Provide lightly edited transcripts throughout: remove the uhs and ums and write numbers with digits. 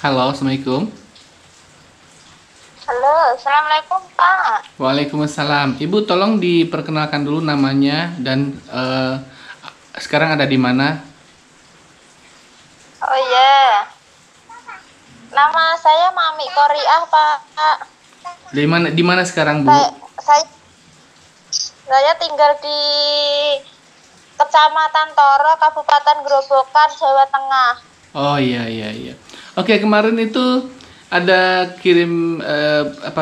Halo, Assalamualaikum. Halo, Assalamualaikum Pak. Waalaikumsalam. Ibu tolong diperkenalkan dulu namanya dan sekarang ada di mana? Oh iya, nama saya Mami Koriah Pak. Di mana sekarang, Bu? Saya tinggal di Kecamatan Toro, Kabupaten Grobogan, Jawa Tengah. Oh iya iya iya. Oke, kemarin itu ada kirim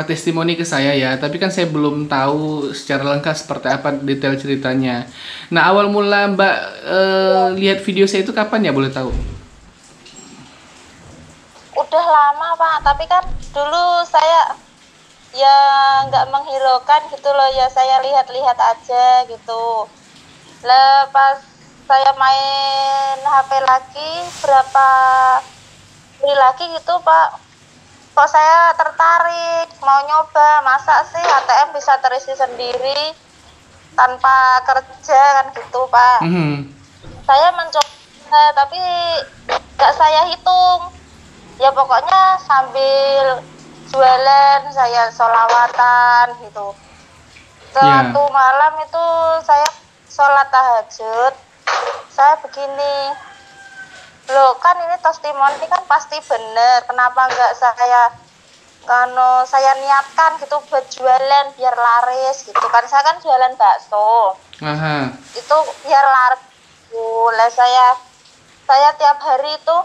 testimoni ke saya ya, tapi kan saya belum tahu secara lengkap seperti apa detail ceritanya. Nah, awal mula Mbak lihat video saya itu kapan ya, boleh tahu? Udah lama Pak, tapi kan dulu saya ya nggak menghiraukan gitu loh, ya saya lihat-lihat aja gitu. Lepas saya main HP lagi berapa hari lagi gitu Pak, kok saya tertarik mau nyoba, masa sih ATM bisa terisi sendiri tanpa kerja kan gitu Pak. Mhm. Saya mencoba tapi nggak saya hitung, ya pokoknya sambil jualan saya sholawatan gitu. Ya. Suatu malam itu saya sholat tahajud, saya begini, loh kan ini testimoni kan pasti bener, kenapa nggak saya niatkan gitu buat jualan biar laris gitu kan, saya kan jualan bakso Aha. itu biar laris. Boleh saya tiap hari itu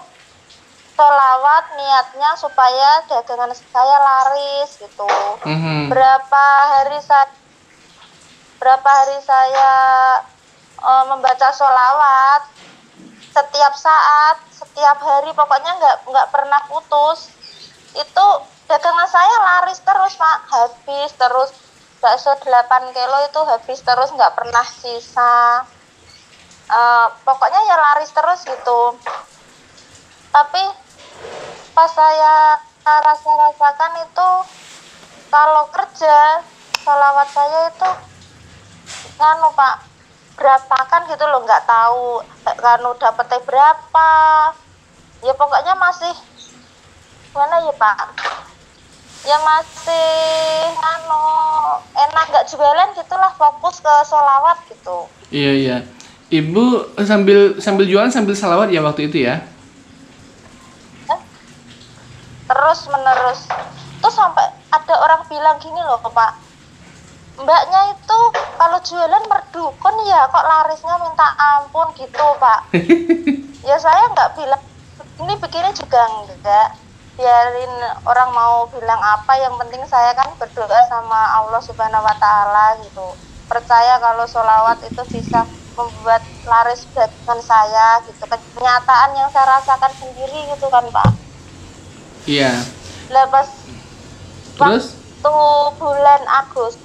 sholawat niatnya supaya dagangan saya laris gitu. Mhm. Berapa hari saya membaca sholawat setiap saat, setiap hari, pokoknya nggak pernah putus. Itu dagangan saya laris terus Pak, habis terus, bakso 8 kilo itu habis terus, nggak pernah sisa. Pokoknya ya laris terus gitu. Tapi pas saya rasakan itu, kalau kerja sholawat saya itu nganu Pak, berantakan gitu loh, nggak tahu nganu dapetnya berapa, ya pokoknya masih mana ya Pak, ya masih nganu enak, nggak jualan gitulah, fokus ke sholawat gitu. Iya iya. Ibu sambil sambil jualan sambil salawat ya waktu itu ya? Terus menerus tuh sampai ada orang bilang gini loh Pak, mbaknya itu kalau jualan merdukun ya kok larisnya minta ampun gitu Pak. Ya saya nggak bilang ini begini juga enggak, biarin orang mau bilang apa, yang penting saya kan berdoa sama Allah Subhanahu wa Ta'ala gitu, percaya kalau sholawat itu bisa membuat laris dagangan saya gitu, kenyataan yang saya rasakan sendiri gitu kan Pak. Iya. Lah pas Terus? waktu bulan Agustus,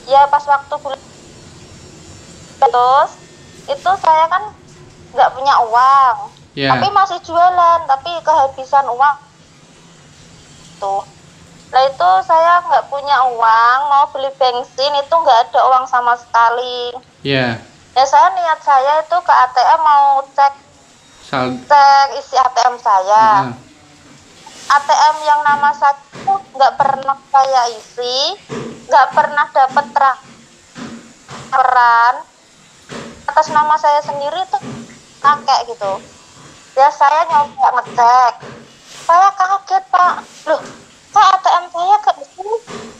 ya pas waktu bulan Agustus itu saya kan nggak punya uang, tapi Ya. masih jualan, tapi kehabisan uang tuh. Lah itu saya nggak punya uang, mau beli bensin itu nggak ada uang sama sekali. Ya. Ya saya niat saya itu ke ATM mau cek Sal. isi ATM saya. Nah. ATM yang nama saya itu nggak pernah saya isi, nggak pernah dapat transferan atas nama saya sendiri tuh kakek gitu. Ya saya nyoba ngecek, saya kaget Pak, loh kok ATM saya keisi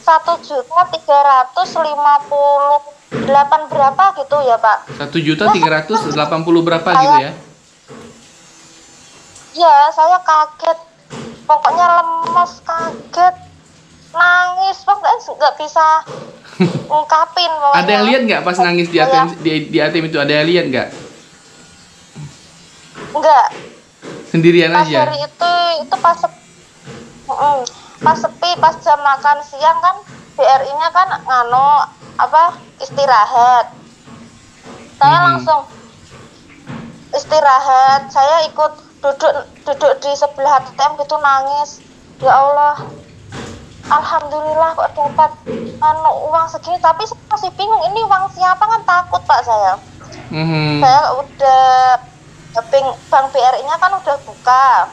1.358 berapa gitu ya Pak. 1.380.000 berapa gitu ya? Ya saya kaget, pokoknya lemes, kaget, nangis Pak, nggak bisa ungkapin pokoknya. Ada yang lihat nggak pas nangis di ATM, di ATM itu, ada yang lihat nggak? Enggak. Sendirian Pas aja. hari itu pas sepi, pas jam makan siang kan, BRI-nya kan istirahat. Saya langsung istirahat, saya ikut duduk di sebelah ATM gitu nangis. Ya Allah, alhamdulillah kok dapat uang segini, tapi saya masih bingung ini uang siapa, kan takut Pak saya. Saya udah bank BRI-nya kan udah buka,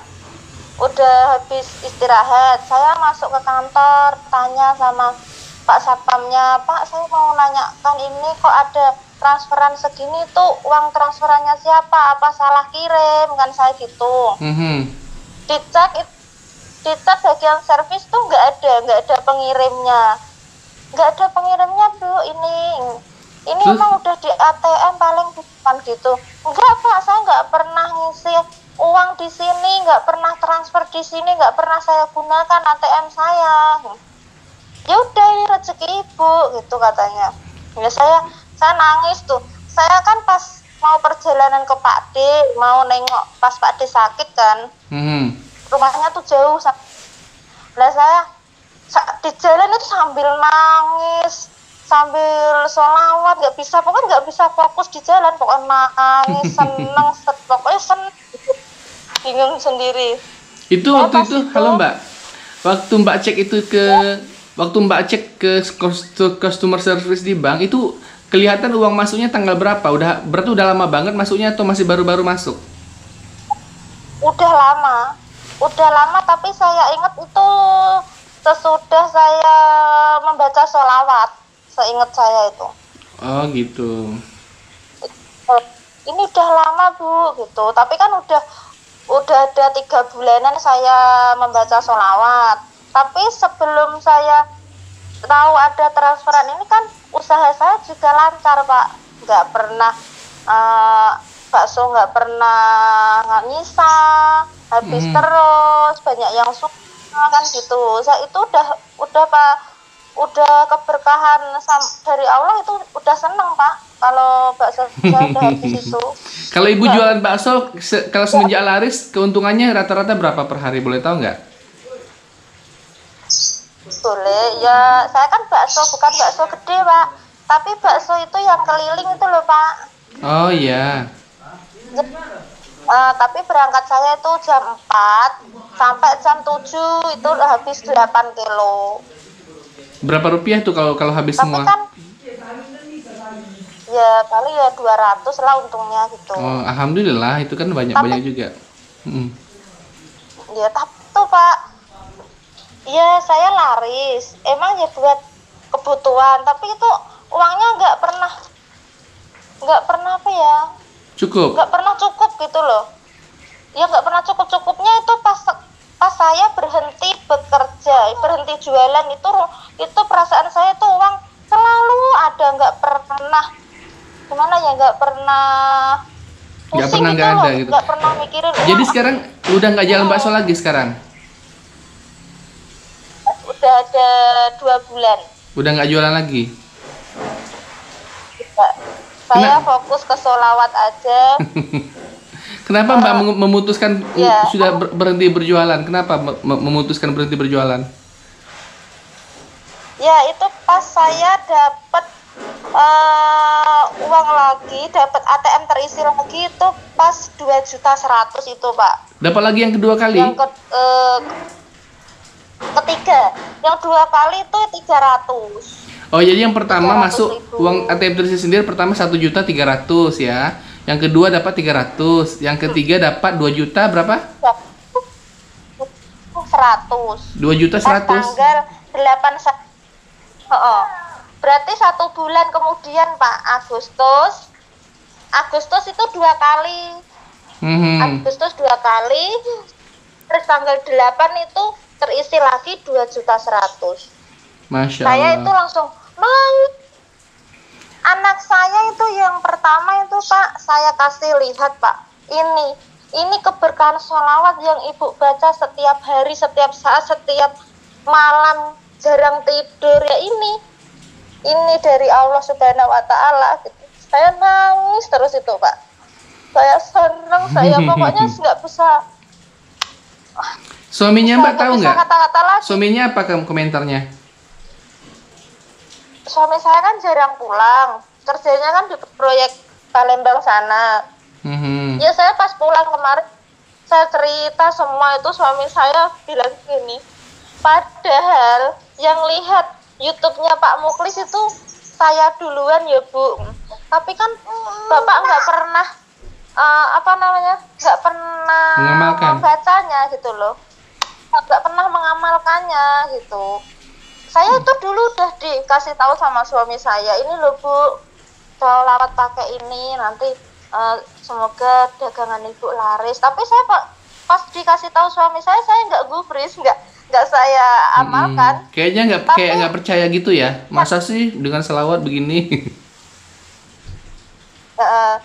udah habis istirahat, saya masuk ke kantor, tanya sama Pak Satpamnya, Pak saya mau nanyakan ini kok ada transferan segini tuh, uang transferannya siapa, apa salah kirim, kan saya gitu. Dicek bagian servis tuh nggak ada pengirimnya, Bu. Ini emang udah di ATM paling bukan gitu. Enggak Pak, saya nggak pernah ngisi uang di sini, nggak pernah transfer di sini, nggak pernah saya gunakan ATM saya. Ya udah, ini rezeki Ibu gitu katanya. Ya saya nangis tuh. Saya kan pas mau perjalanan ke Pak D, mau nengok pas Pak D sakit kan. Rumahnya tuh jauh. Lah saya di jalan itu sambil nangis, sambil sholawat, pokoknya nggak bisa fokus di jalan, pokoknya nangis, seneng, pokoknya seneng, bingung sendiri. Itu waktu itu, halo Mbak, waktu Mbak cek ke customer service di bank itu kelihatan uang masuknya tanggal berapa? Berarti udah lama banget masuknya atau masih baru-baru masuk? Udah lama, tapi saya ingat itu sesudah saya membaca sholawat, seingat saya itu. Oh gitu. Ini udah lama Bu, gitu. Tapi kan udah ada 3 bulanan saya membaca sholawat. Tapi sebelum saya tahu ada transferan ini kan usaha saya juga lancar Pak, nggak pernah bakso nggak pernah nyisa, habis terus, banyak yang suka kan gitu. Saya itu udah Pak, udah keberkahan dari Allah, itu udah seneng Pak kalau bakso saya udah habis itu. Kalau Ibu jualan bakso, kalau semenjak laris keuntungannya rata-rata berapa per hari, boleh tahu nggak? Boleh, ya saya kan bukan bakso gede Pak, tapi bakso itu yang keliling itu loh Pak. Oh iya. Tapi berangkat saya itu jam 4 sampai jam 7 itu udah habis 8 kilo. Berapa rupiah tuh kalau habis tapi semua? Kan, ya kali ya 200 lah untungnya gitu. Oh, alhamdulillah, itu kan banyak juga. Ya tapi tuh Pak, ya saya laris, emang ya buat kebutuhan, tapi itu uangnya nggak pernah apa ya, nggak pernah cukup gitu loh. Ya nggak pernah cukupnya itu pas saya berhenti bekerja, berhenti jualan, itu perasaan saya tuh uang selalu ada, nggak pernah pusing gitu loh, nggak pernah mikirin uang. Jadi sekarang udah nggak jalan bakso lagi sekarang? Udah ada 2 bulan. Udah nggak jualan lagi? Saya fokus ke sholawat aja. Kenapa Mbak memutuskan sudah berhenti berjualan? Kenapa memutuskan berhenti berjualan? Ya itu pas saya dapat uang lagi, dapat ATM terisi lagi itu pas 2.100.000 itu Pak. Dapat lagi yang kedua kali? Yang ketiga, yang 2 kali itu 300. Oh jadi yang pertama masuk uang ATM terisi sendiri pertama 1.300.000 ya. Yang kedua dapat 300, yang ketiga dapat 2 juta berapa? 100. 2.100.000. Tanggal 8. Berarti 1 bulan kemudian Pak, Agustus itu 2 kali. Agustus 2 kali. Terus tanggal 8 itu terisi lagi 2.100.000. Masya Allah. Saya itu langsung anak saya itu yang pertama itu Pak, saya kasih lihat Pak, ini keberkahan sholawat yang Ibu baca setiap hari, setiap saat, setiap malam, jarang tidur ya, ini dari Allah Subhanahu wa Ta'ala gitu. Saya nangis terus itu Pak, saya seneng, saya pokoknya nggak bisa. Suaminya Mbak tahu nggak? Kata-kata lagi. Suaminya apa komentarnya? suami saya kan jarang pulang, kerjanya kan di proyek Palembang sana. Mhm. Ya saya pas pulang kemarin, saya cerita semua itu, suami saya bilang gini, padahal yang lihat YouTube-nya Pak Muklis itu saya duluan ya Bu. Tapi kan Bapak nggak pernah nggak pernah Mengamalkan. membacanya gitu loh, nggak pernah mengamalkannya gitu. Saya itu dulu udah dikasih tahu sama suami saya, ini loh Bu, sholawat pakai ini nanti semoga dagangan ibu laris. Tapi saya pas dikasih tahu suami saya nggak gubris, nggak saya amalkan. Kayaknya Tapi nggak percaya gitu ya. Masa sih dengan selawat begini? eh,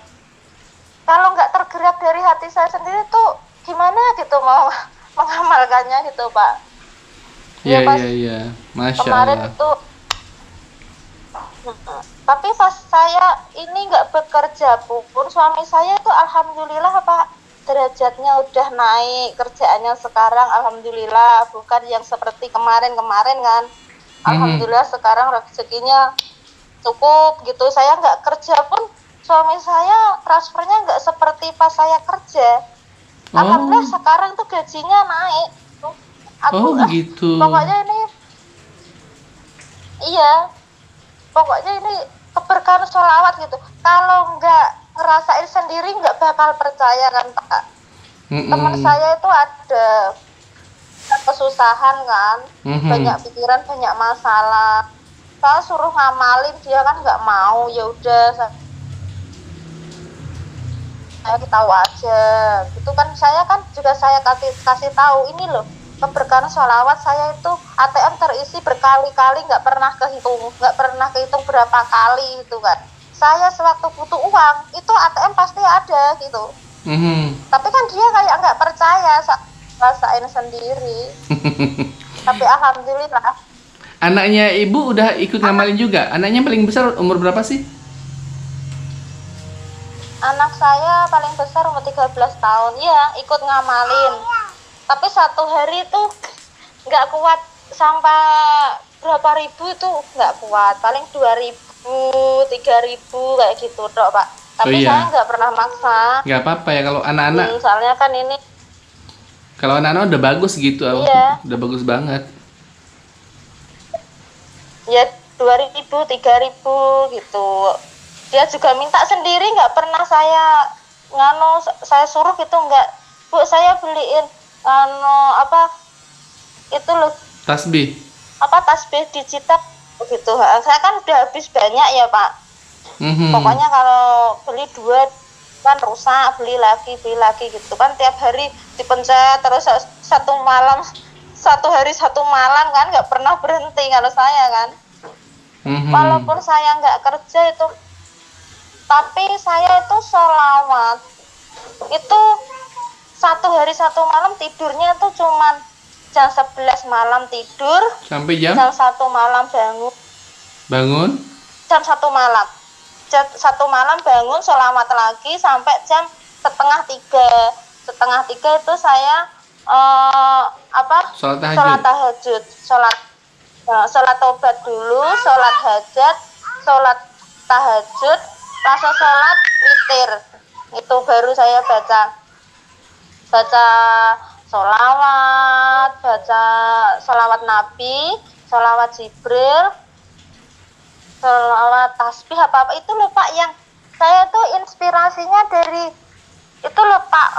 kalau nggak tergerak dari hati saya sendiri tuh gimana gitu mau mengamalkannya gitu Pak. Iya, Ya pas iya, iya. Masya kemarin Allah. itu, tapi pas saya ini nggak bekerja pun suami saya itu alhamdulillah Pak, derajatnya udah naik, kerjaannya sekarang alhamdulillah bukan yang seperti kemarin-kemarin kan. Mhm. Alhamdulillah sekarang rezekinya cukup gitu. Saya nggak kerja pun suami saya transfernya nggak seperti pas saya kerja. Alhamdulillah Oh, sekarang tuh gajinya naik. oh Aku begitu. pokoknya ini iya, pokoknya ini keberkahan sholawat gitu. Kalau nggak ngerasain sendiri nggak bakal percaya kan Pak. Teman Mhm. saya itu ada kesusahan kan, banyak Mhm. pikiran, banyak masalah. Saya suruh ngamalin dia kan nggak mau. Ya udah saya tahu aja. Itu kan saya kan juga saya kasih tahu ini loh. Keberkahan sholawat saya itu ATM terisi berkali-kali, nggak pernah kehitung berapa kali itu kan. Saya sewaktu butuh uang itu ATM pasti ada gitu. Mhm. Tapi kan dia kayak nggak percaya, rasain sendiri. Tapi alhamdulillah Anaknya ibu udah ikut anak ngamalin juga. Anaknya paling besar umur berapa sih? anak saya paling besar umur 13 tahun ya ikut ngamalin. Tapi satu hari itu nggak kuat, sampai berapa ribu itu nggak kuat, paling 2.000 3.000 kayak gitu dok Pak. Oh Tapi saya iya, nggak pernah maksa. nggak apa-apa ya kalau anak-anak. Soalnya kan ini Kalau anak-anak udah bagus gitu, iya udah bagus banget. ya 2.000 3.000 gitu. Dia juga minta sendiri, nggak pernah saya suruh gitu, nggak Bu, saya beliin apa itu loh, Tasbih. apa tasbih digital gitu. Saya kan udah habis banyak ya Pak. Mhm. Pokoknya kalau beli 2 kan rusak, beli lagi gitu kan, tiap hari dipencet terus satu hari satu malam kan, nggak pernah berhenti kalau saya kan. Mhm. Walaupun saya nggak kerja itu, tapi saya itu sholawat itu satu hari satu malam tidurnya itu cuman jam 11 malam tidur, Sampai jam jam 1 malam bangun, bangun. jam 1 malam, jam 1 malam bangun sholawat lagi sampai jam setengah tiga itu saya Sholat tahajud. sholat tahajud, sholat tobat dulu, sholat hajat, sholat tahajud, langsung sholat witir, itu baru saya baca baca sholawat Nabi, sholawat Jibril, sholawat tasbih apa itu loh Pak, yang saya tuh inspirasinya dari itu loh Pak,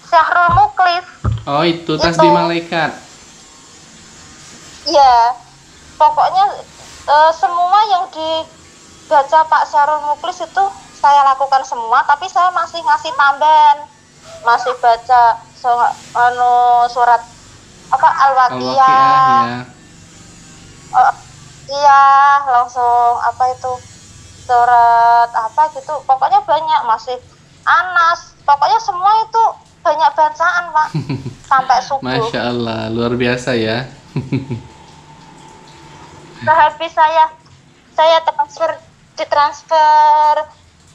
Syahrul Muklis Oh, itu itu. tasbih malaikat. Ya pokoknya semua yang dibaca Pak Syahrul Muklis itu saya lakukan semua, tapi saya masih ngasih tambahan, masih baca surat apa Al-Waqiah Al-Waqiah. ya. Iya, langsung apa itu, surat apa gitu, pokoknya banyak, masih Anas, pokoknya semua itu banyak bacaan Pak sampai subuh. Masya Allah, luar biasa ya. Sehabis saya ditransfer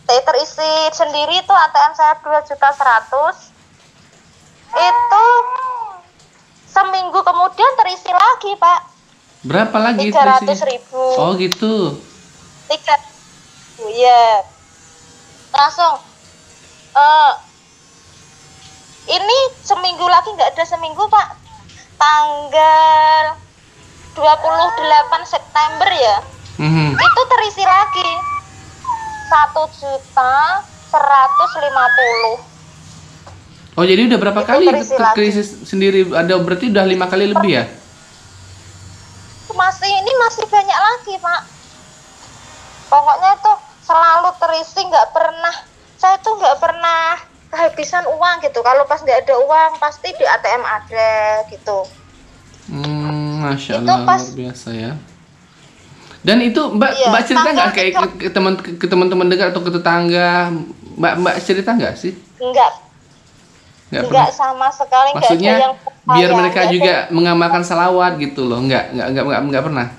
terisi sendiri itu ATM saya 2.100.000, itu seminggu kemudian terisi lagi Pak. Berapa lagi 300.000. Oh gitu. 3.000 ya. Langsung eh ini seminggu lagi, nggak ada seminggu Pak, tanggal 28 September ya, itu terisi lagi 1.150.000. Oh jadi udah berapa Itu kali terisi krisis sendiri? Ada berarti udah 5 kali lebih ya? Masih banyak lagi Pak. Pokoknya itu selalu terisi, saya tuh nggak pernah kehabisan uang gitu. Kalau pas nggak ada uang pasti di ATM ada gitu. Masya Itu Allah, luar biasa ya. Dan itu Mbak, iya, Mbak cerita nggak kayak tanggal ke teman-teman dekat atau ke tetangga? Mbak cerita nggak sih? Nggak Pernah. sama sekali, nggak ada Maksudnya yang percaya, biar mereka nggak juga ada, mengamalkan salawat gitu loh. Nggak pernah.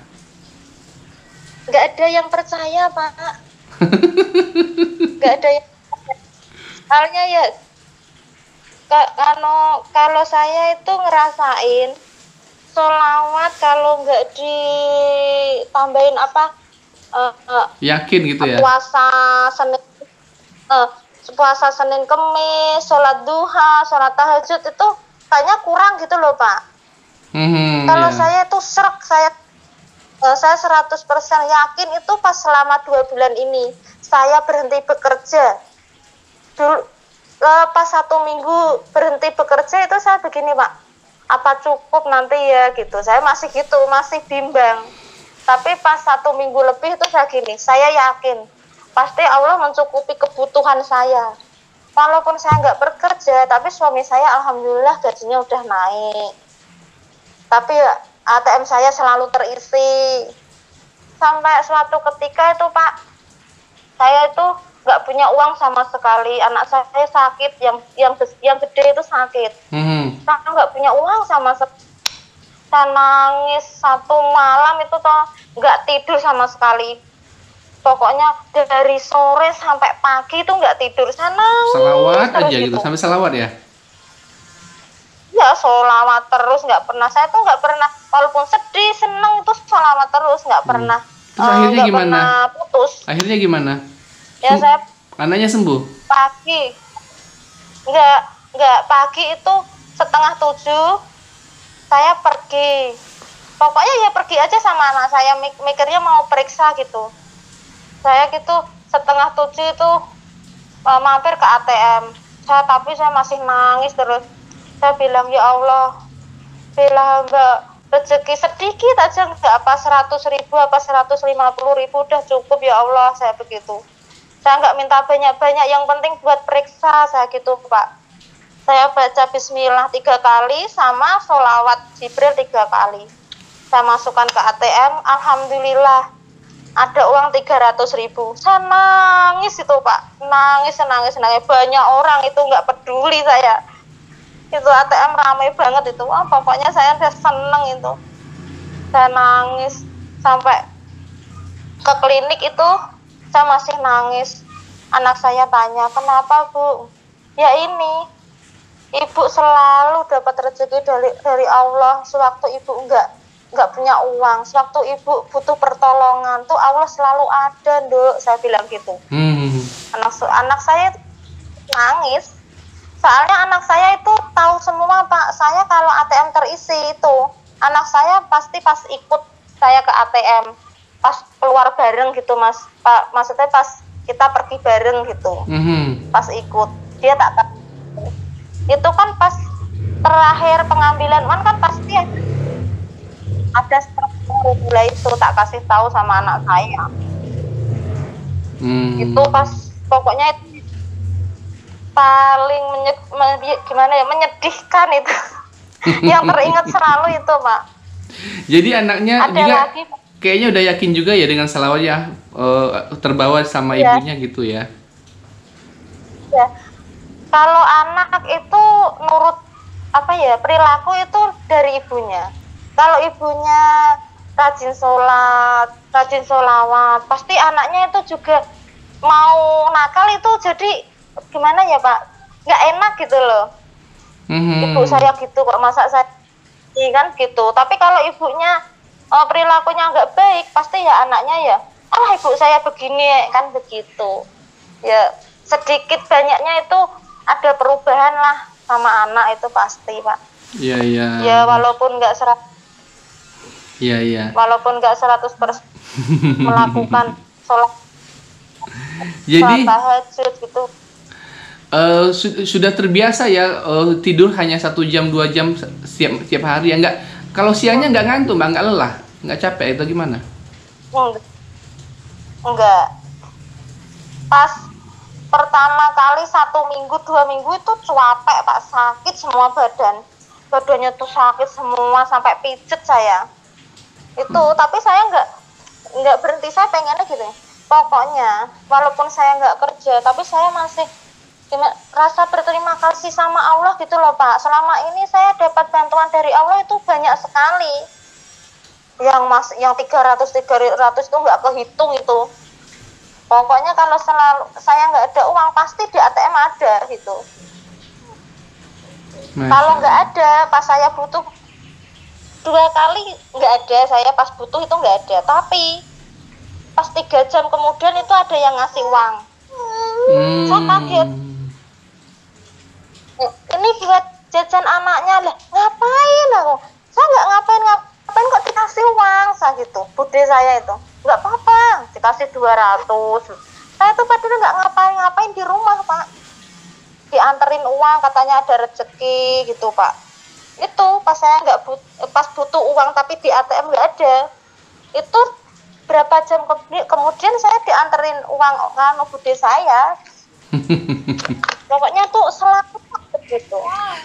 nggak ada yang percaya Pak. Nggak ada yang percaya. Soalnya ya kalau saya itu ngerasain sholawat kalau nggak ditambahin Yakin gitu ya? Puasa Senin Kemis, sholat duha, sholat tahajud itu kayaknya kurang gitu loh Pak. Kalau Iya. saya itu saya 100% yakin itu pas selama 2 bulan ini saya berhenti bekerja. Dulu pas 1 minggu berhenti bekerja itu saya begini Pak, apa cukup nanti ya gitu. Saya masih gitu, masih bimbang. Tapi pas 1 minggu lebih itu saya yakin pasti Allah mencukupi kebutuhan saya. Walaupun saya nggak bekerja, tapi suami saya alhamdulillah gajinya udah naik. Tapi ATM saya selalu terisi. Sampai suatu ketika itu Pak, saya itu nggak punya uang sama sekali. Anak saya sakit, yang gede itu sakit. Saya nggak punya uang sama sekali. Saya nangis 1 malam itu toh nggak tidur sama sekali. Pokoknya dari sore sampai pagi itu nggak tidur. Saya nangis Salawat terus aja gitu, sampai salawat ya? Ya sholawat terus, nggak pernah. Saya tuh nggak pernah, walaupun sedih, seneng itu sholawat terus, nggak pernah. Terus akhirnya nggak gimana? pernah putus. Akhirnya gimana? Ya saya Anaknya sembuh? pagi, nggak pagi itu 6:30 saya pergi. Pokoknya ya pergi aja sama anak saya, mikirnya mau periksa gitu. Saya gitu 6:30 itu mampir ke ATM. Tapi saya masih nangis terus. Saya bilang, ya Allah, bila Mbak rezeki sedikit aja, nggak apa 100.000 apa 150.000 udah cukup ya Allah, saya begitu. Saya nggak minta banyak-banyak, yang penting buat periksa, saya gitu Pak. Saya baca bismillah 3 kali sama sholawat Jibril 3 kali. Saya masukkan ke ATM, alhamdulillah ada uang 300.000. Saya nangis itu Pak, nangis. Banyak orang itu nggak peduli saya. Itu ATM ramai banget itu. Pokoknya saya udah seneng itu. Saya nangis sampai ke klinik itu, saya masih nangis. Anak saya tanya, kenapa Bu? Ya ini, Ibu selalu dapat rezeki dari Allah. Sewaktu Ibu nggak punya uang, sewaktu Ibu butuh pertolongan, tuh Allah selalu ada, Nduk. Saya bilang gitu. Anak saya nangis. Soalnya anak saya itu tahu semua Pak. Saya kalau ATM terisi itu, anak saya pasti pas ikut saya ke ATM, pas keluar bareng gitu Mas. Pak, maksudnya pas kita pergi bareng gitu. Pas ikut, dia tak tahu. Itu kan pas terakhir pengambilan uang kan pasti ada mulai itu tak kasih tahu sama anak saya. Itu pas pokoknya itu paling menyedihkan itu. Yang teringat selalu itu Pak. Jadi anaknya ada juga lagi, kayaknya udah yakin juga ya dengan salawatnya, terbawa sama ya, ibunya gitu ya. Ya. Kalau anak itu nurut perilaku itu dari ibunya. Kalau ibunya rajin sholat, rajin sholawat, pasti anaknya itu juga mau nakal itu jadi gimana ya Pak, nggak enak gitu loh. Ibu saya gitu kok, masa saya kan gitu. Tapi kalau ibunya perilakunya nggak baik, pasti ya anaknya ya, ah ibu saya begini, kan begitu. Ya sedikit banyaknya itu ada perubahan lah sama anak itu pasti Pak. Iya, iya. Ya walaupun nggak Iya, iya. walaupun nggak 100% melakukan sholat Jadi tahajud gitu. sudah terbiasa ya tidur hanya 1 jam 2 jam setiap hari ya, nggak, kalau siangnya nggak ngantuk mbak, nggak lelah, nggak capek itu gimana? Enggak. Pas pertama kali 1 minggu 2 minggu itu capek Pak, sakit semua badannya tuh sakit semua sampai pijet saya itu. Tapi saya nggak berhenti, saya pengennya gitu, pokoknya walaupun saya nggak kerja tapi saya masih rasa berterima kasih sama Allah gitu loh Pak. Selama ini saya dapat bantuan dari Allah itu banyak sekali, yang 300 itu nggak kehitung itu. Pokoknya kalau selalu saya nggak ada uang pasti di ATM ada gitu. Kalau nggak ada pas saya butuh 2 kali nggak ada, saya pas butuh itu nggak ada, tapi pas 3 jam kemudian itu ada yang ngasih uang. Saya kaget, ini buat jajan anaknya lah, ngapain aku? Saya nggak ngapain kok dikasih uang, saya gitu. Bude saya itu nggak apa-apa dikasih 200. Saya tuh padahal nggak ngapain di rumah Pak, dianterin uang katanya ada rezeki gitu Pak. Itu pas saya pas butuh uang tapi di ATM nggak ada, itu berapa jam kemudian saya dianterin uang kan bude saya. Pokoknya tuh selalu gitu.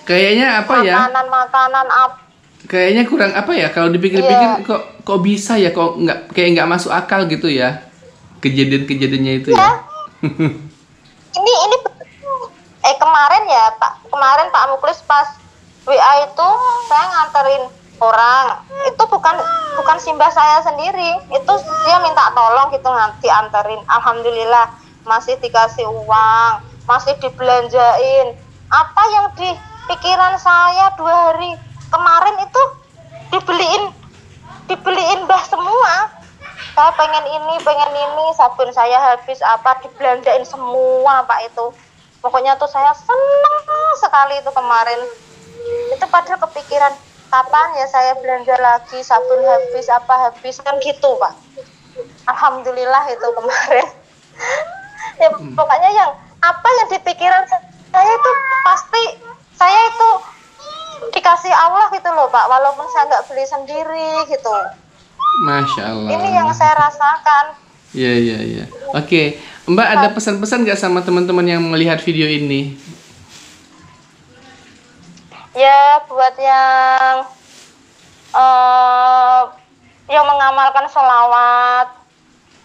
Kayaknya apa ya? Makanan apa? Kayaknya kurang apa ya? Kalau dipikir-pikir kok bisa ya? Kok nggak masuk akal gitu ya? Kejadiannya itu ya. ini kemarin ya Pak, kemarin Pak Muklis pas WA itu saya nganterin orang, itu bukan simbah saya sendiri, itu dia minta tolong gitu dianterin. Alhamdulillah masih dikasih uang, masih dibelanjain. Apa yang di pikiran saya 2 hari kemarin itu dibeliin bah semua. Saya pengen ini, sabun saya habis apa dibelanjain semua Pak itu. Pokoknya tuh saya seneng sekali itu kemarin. Itu padahal kepikiran kapan ya saya belanja lagi, sabun habis apa habis kan gitu Pak. Alhamdulillah itu kemarin. Ya pokoknya yang apa yang di pikiran saya itu pasti saya itu dikasih Allah gitu loh Pak, walaupun saya nggak beli sendiri gitu. Masya Allah. Ini yang saya rasakan. Iya. Oke, Mbak ada pesan-pesan nggak sama teman-teman yang melihat video ini? Ya buat yang mengamalkan sholawat,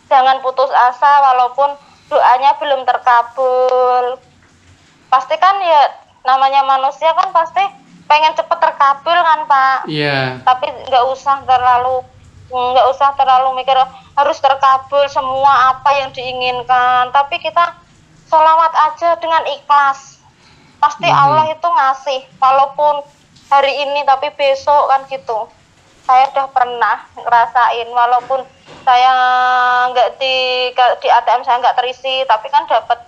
jangan putus asa walaupun doanya belum terkabul. Pasti kan ya namanya manusia kan pasti pengen cepet terkabul kan Pak. Iya. Tapi nggak usah terlalu mikir harus terkabul semua apa yang diinginkan. Tapi kita sholawat aja dengan ikhlas. Pasti Allah itu ngasih, walaupun hari ini tapi besok kan gitu. Saya udah pernah ngerasain, walaupun saya nggak di ATM saya nggak terisi, tapi kan dapat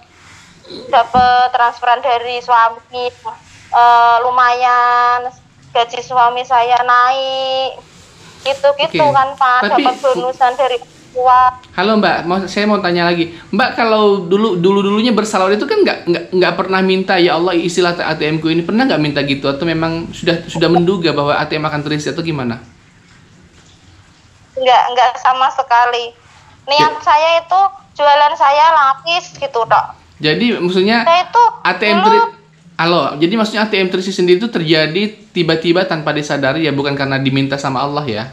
transferan dari suami, lumayan gaji suami saya naik, gitu kan Pak. Dapat bonusan dari uang. Halo Mbak, saya mau tanya lagi. Mbak kalau dulunya bersalawat itu kan nggak pernah minta ya Allah istilah ATM ku ini, pernah nggak minta gitu atau memang sudah menduga bahwa ATM akan terisi atau gimana? Nggak sama sekali. Niat saya itu jualan saya lapis gitu Dok. Jadi maksudnya saya itu jadi maksudnya ATM terisi sendiri itu terjadi tiba-tiba tanpa disadari ya, bukan karena diminta sama Allah ya?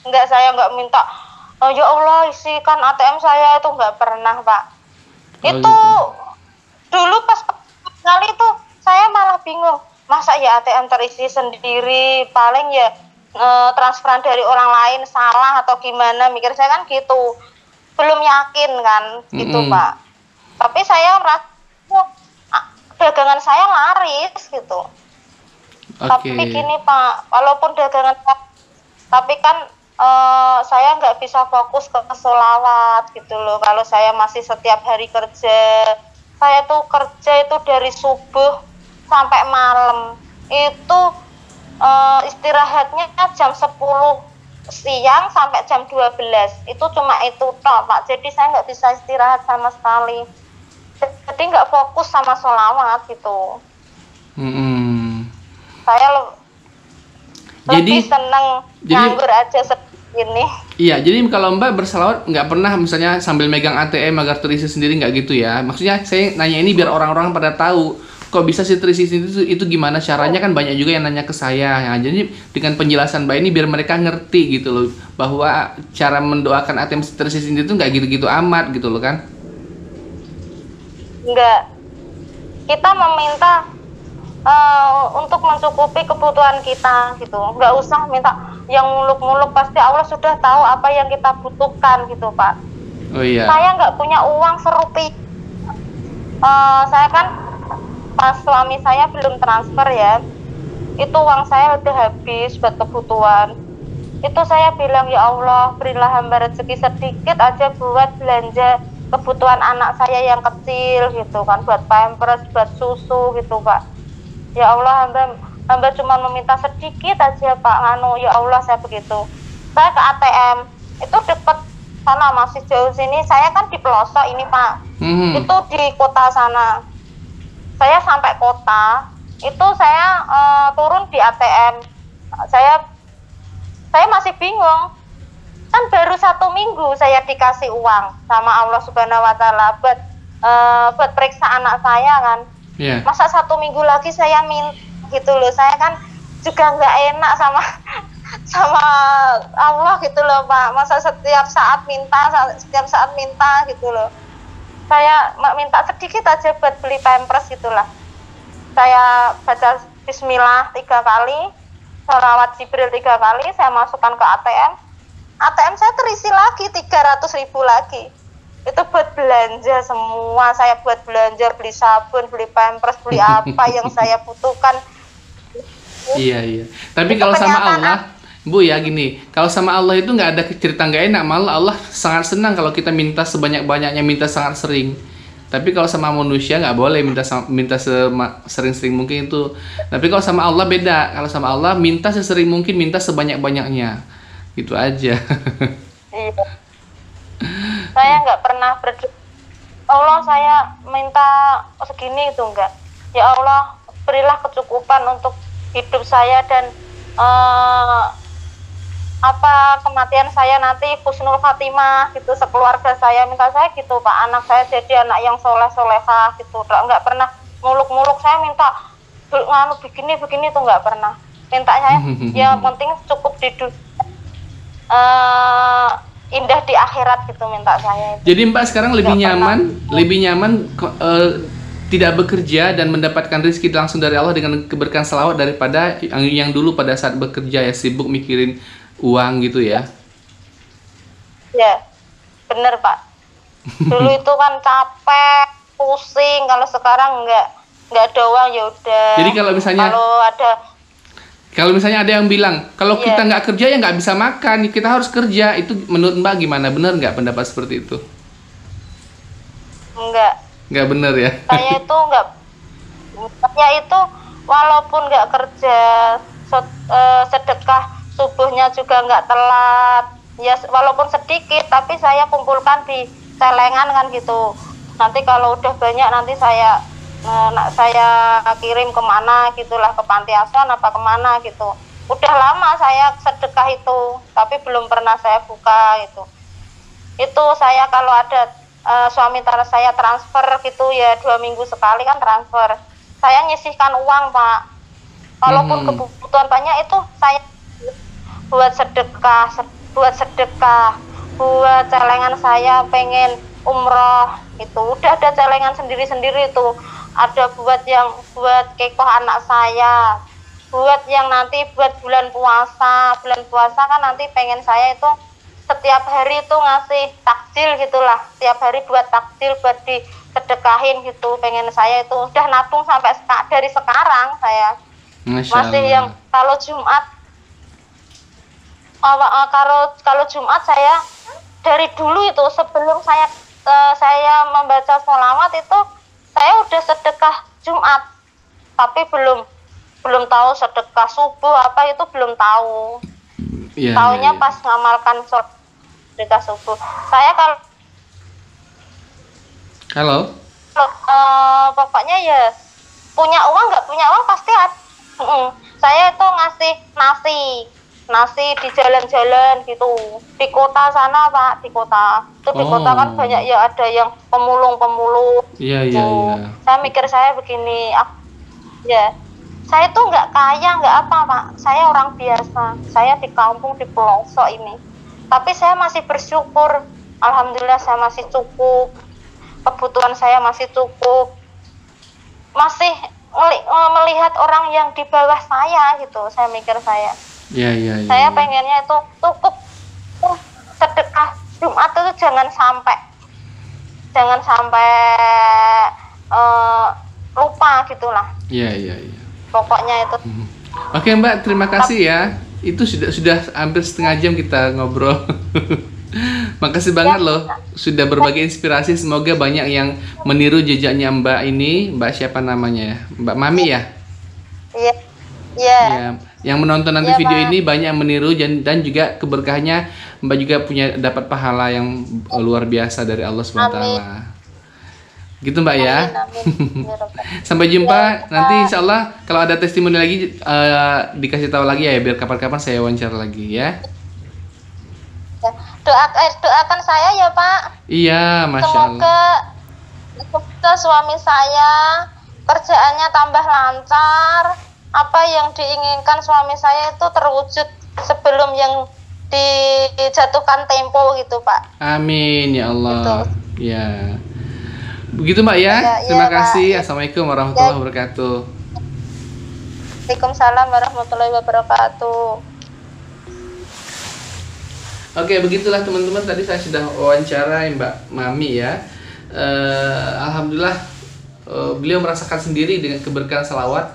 Enggak, saya enggak minta, oh, ya Allah isikan ATM saya, itu enggak pernah Pak. Itu gitu. Dulu pas kali itu saya malah bingung, masa ya ATM terisi sendiri, paling ya transferan dari orang lain salah atau gimana, mikir saya kan gitu, belum yakin kan gitu Pak. Tapi saya merasa dagangan saya laris gitu. Oke. Tapi gini Pak, walaupun dagangan, tapi kan saya nggak bisa fokus ke sholawat gitu loh. Kalau saya masih setiap hari kerja, saya tuh kerja itu dari subuh sampai malam. Itu istirahatnya jam 10 siang sampai jam 12. Itu cuma itu toh Pak. Jadi saya nggak bisa istirahat sama sekali. Jadi nggak fokus sama sholawat gitu. Saya lebih seneng nganggur aja seperti ini. Iya, jadi kalau Mbak berselawat nggak pernah misalnya sambil megang ATM agar terisi sendiri, nggak gitu ya? Maksudnya saya nanya ini biar orang-orang pada tahu kok bisa sih terisi sendiri itu gimana caranya, kan banyak juga yang nanya ke saya. Nah, jadi dengan penjelasan Mbak ini biar mereka ngerti gitu loh bahwa cara mendoakan ATM terisi sendiri itu nggak gitu-gitu amat gitu loh kan? Enggak, kita meminta untuk mencukupi kebutuhan kita gitu. Nggak usah minta yang muluk-muluk, pasti Allah sudah tahu apa yang kita butuhkan gitu Pak. Oh iya. Saya nggak punya uang serupiah. Saya kan pas suami saya belum transfer ya, itu uang saya udah habis buat kebutuhan. Itu saya bilang, ya Allah berilah hamba rezeki sedikit aja buat belanja kebutuhan anak saya yang kecil gitu kan, buat pampers, buat susu gitu Pak. Ya Allah, hamba cuma meminta sedikit aja Pak, nganu, ya Allah, saya begitu. Saya ke ATM, itu deket sana, masih jauh sini, saya kan di pelosok ini Pak. Itu di kota sana. Saya sampai kota, itu saya turun di ATM. Saya masih bingung. Kan baru 1 minggu saya dikasih uang sama Allah Subhanahu wa Ta'ala buat periksa anak saya kan. Yeah. Masa 1 minggu lagi saya minta gitu loh. Saya kan juga nggak enak sama Allah gitu loh Pak. Masa setiap saat minta gitu loh. Saya minta sedikit aja buat beli pampers gitulah. Saya baca bismillah 3 kali, sholawat Jibril 3 kali, saya masukkan ke ATM. ATM saya terisi lagi 300.000 lagi. Itu buat belanja semua. Saya buat belanja, beli sabun, beli pampers, beli apa yang saya butuhkan. Iya. Tapi kalau sama Allah, Bu ya gini, kalau sama Allah itu nggak ada cerita nggak enak, malah Allah sangat senang kalau kita minta sebanyak-banyaknya, minta sangat sering. Tapi kalau sama manusia nggak boleh minta sering-sering mungkin itu. Tapi kalau sama Allah beda. Kalau sama Allah minta sesering mungkin, minta sebanyak-banyaknya. Gitu aja. Iya. Saya nggak pernah berdoa, Allah saya minta segini itu enggak. Ya Allah berilah kecukupan untuk hidup saya dan kematian saya nanti husnul khatimah gitu, sekeluarga saya, minta saya gitu Pak, anak saya jadi anak yang soleh-solehah gitu. Nggak pernah muluk-muluk saya minta begini tuh nggak pernah. Mintanya ya penting cukup di dunia, indah di akhirat gitu minta saya itu. Jadi Mbak sekarang lebih nyaman tidak bekerja dan mendapatkan rezeki langsung dari Allah dengan keberkahan selawat daripada yang dulu pada saat bekerja ya sibuk mikirin uang gitu ya. Ya, bener Pak. Dulu itu kan capek, pusing. Kalau sekarang nggak ada uang ya udah. Jadi kalau misalnya ada yang bilang kalau kita nggak kerja ya nggak bisa makan, kita harus kerja, itu menurut Mbak gimana? Bener nggak pendapat seperti itu? Nggak bener ya. Saya itu walaupun nggak kerja, sedekah subuhnya juga nggak telat ya, walaupun sedikit tapi saya kumpulkan di celengan kan gitu. Nanti kalau udah banyak nanti saya kirim kemana gitulah, ke panti asuhan apa kemana gitu. Udah lama saya sedekah itu tapi belum pernah saya buka gitu. Itu saya kalau ada suami saya transfer gitu ya 2 minggu sekali kan transfer, saya nyisihkan uang Pak. Walaupun kebutuhan banyak itu saya buat sedekah, buat celengan saya pengen umroh itu udah ada celengan sendiri-sendiri itu. Ada buat kekoh anak saya, buat yang nanti buat bulan puasa kan nanti pengen saya itu setiap hari itu ngasih takjil gitulah, setiap hari buat takjil buat disedekahin gitu. Pengen saya itu udah nabung sampai dari sekarang saya Masya Masih yang Allah. kalau Jumat, kalau Jumat saya dari dulu itu sebelum saya membaca sholawat itu saya udah sedekah Jumat, tapi belum tahu sedekah subuh apa itu belum tahu. Iya, iya, Taunya iya. pas ngamalkan sedekah subuh. Saya kalau Halo? pokoknya ya punya uang nggak punya uang pasti ada. Saya itu ngasih nasi di jalan-jalan gitu di kota sana Pak, di kota itu di kota kan Oh. banyak ya, ada yang pemulung Iya, iya, iya. saya mikir saya begini, ya saya tuh nggak kaya nggak apa Pak, saya orang biasa, saya di kampung di pelosok ini, tapi saya masih bersyukur, alhamdulillah saya masih cukup, kebutuhan saya masih cukup, masih melihat orang yang di bawah saya gitu, saya mikir saya. Iya, iya, iya. Saya Iya. pengennya itu cukup sedekah Jumat itu jangan sampai lupa gitulah. Iya, iya, iya. Pokoknya itu. Oke Mbak, terima kasih ya. Itu sudah hampir setengah jam kita ngobrol. Makasih banget loh sudah berbagi inspirasi. Semoga banyak yang meniru jejaknya Mbak ini. Mbak siapa namanya ya? Mbak Mami ya? Iya. Iya. Ya. Yang menonton nanti Iya, video Pak. ini banyak yang meniru dan juga keberkahannya Mbak juga punya dapat pahala yang luar biasa dari Allah SWT. Gitu Mbak ya. Amin. Ya Rabbal. Sampai jumpa Ya, nanti Pak. insya Allah kalau ada testimoni lagi dikasih tahu lagi ya biar kapan-kapan saya wawancara lagi ya. Ya. Doakan saya ya Pak. Iya, Masya Allah. Semoga suami saya kerjaannya tambah lancar, apa yang diinginkan suami saya itu terwujud sebelum yang dijatuhkan tempo gitu Pak. Amin ya Allah. Gitu. Ya. Begitu Mbak ya. Ya, Terima ya, Pak. kasih. Assalamualaikum warahmatullahi wabarakatuh. Waalaikumsalam warahmatullahi wabarakatuh. Oke, begitulah teman-teman. Tadi saya sudah wawancara Mbak Mami ya. Alhamdulillah beliau merasakan sendiri dengan keberkahan salawat.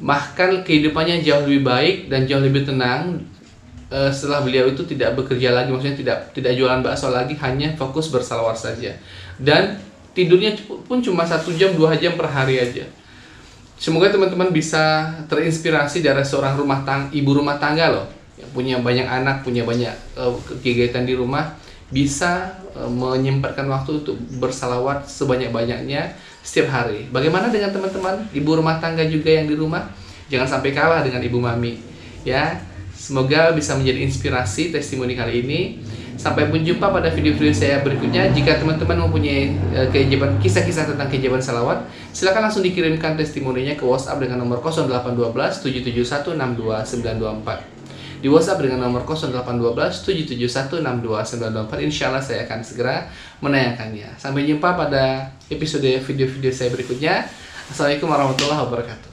Bahkan kehidupannya jauh lebih baik dan jauh lebih tenang setelah beliau itu tidak bekerja lagi, maksudnya tidak jualan bakso lagi, hanya fokus bersalawat saja. Dan tidurnya pun cuma 1 jam 2 jam per hari aja. Semoga teman-teman bisa terinspirasi dari seorang ibu rumah tangga loh, yang punya banyak anak, punya banyak kegiatan di rumah, bisa menyempatkan waktu untuk bersalawat sebanyak-banyaknya setiap hari. Bagaimana dengan teman-teman ibu rumah tangga juga yang di rumah? Jangan sampai kalah dengan Ibu Mami ya. Semoga bisa menjadi inspirasi testimoni kali ini. Sampai jumpa pada video-video saya berikutnya. Jika teman-teman mempunyai kisah-kisah tentang kehijaban salawat, silakan langsung dikirimkan testimoninya ke WhatsApp dengan nomor 0812 771 62924. Di WhatsApp dengan nomor 0812 771 62924. Insya Allah saya akan segera menayangkannya. Sampai jumpa pada episode video-video saya berikutnya. Assalamualaikum warahmatullahi wabarakatuh.